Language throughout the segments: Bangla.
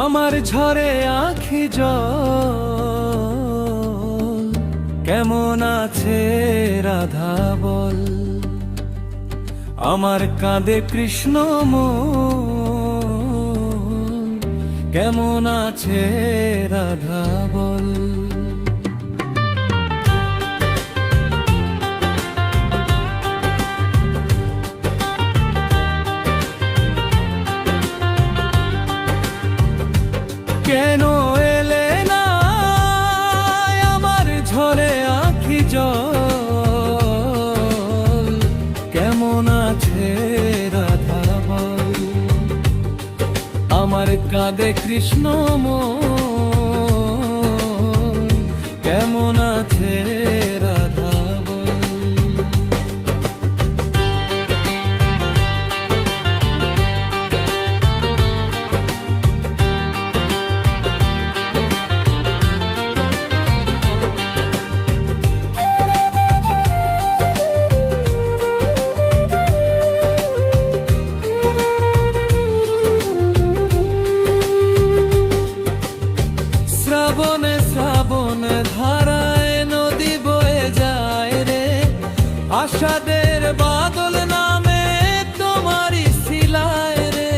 আমার ঝরে আঁখি জল, কেমন আছে রাধা বল। আমার কাঁদে কৃষ্ণ মন, কেমন আছে রাধা বল। কেন এলে না আমার ঝরে আঁখি জল, কেমন আছে রাধা বল। আমার কাঁদে কৃষ্ণ মন, কেমন আছে রাধা বল। শ্রাবণে শ্রাবণ ধারায় নদী বয়ে যায় রে, আষাঢ়ের বাদল নামে তোমারই শিলায় রে।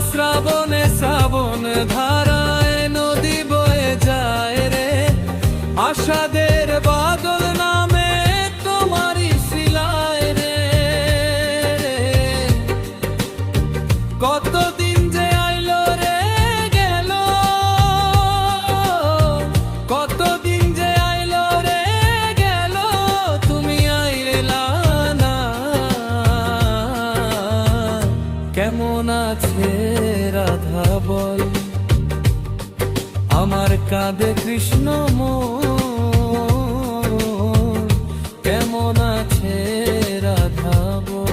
শ্রাবণে শ্রাবণ ধারায় নদী বয়ে যায় রে, আষাঢ়ের বাদল নামে তোমারই শিলায় রে। কতদিন যে আইলো রে গেল, কতদিন যে আইলো রে গেল, তুমি আইলা না। কেমন আছে রাধা বল। আমার কাঁদে কৃষ্ণ মন, কেমন আছে রাধা বল।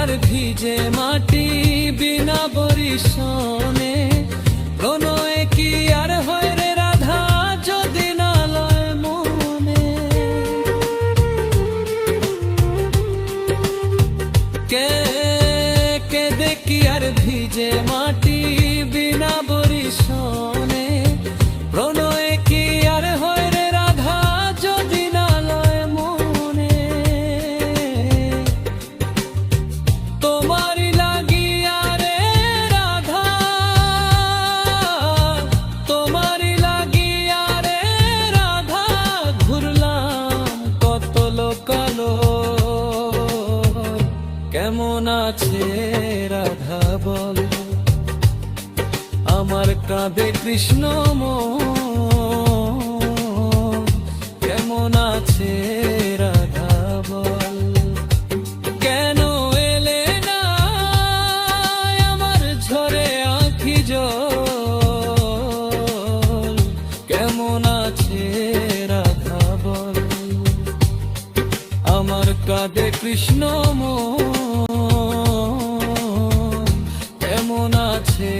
আর ভিজে মাটি বিনা বরিশনে, প্রণয়ে কি আর হয় রে রাধা যদি না লয় মনে। কে দেখি আর ভিজে মাটি বিনা বরিশনে, প্রণয়ে কি আর হয় রে রাধা যদি না লয় মনে। তোমারি লাগিয়া রে রাধা, তোমারি লাগিয়া রে রাধা, ঘুরলাম কত লোকালো। কেমন আছে রাধা বল। আমার কাঁদে কৃষ্ণ মন, কেমন আছে রাধা বল। কেন এলে না আমার ঝরে আঁখি জল, কেমন আছে রাধা বল। আমার কাঁদে কৃষ্ণ মন, কেমন আছে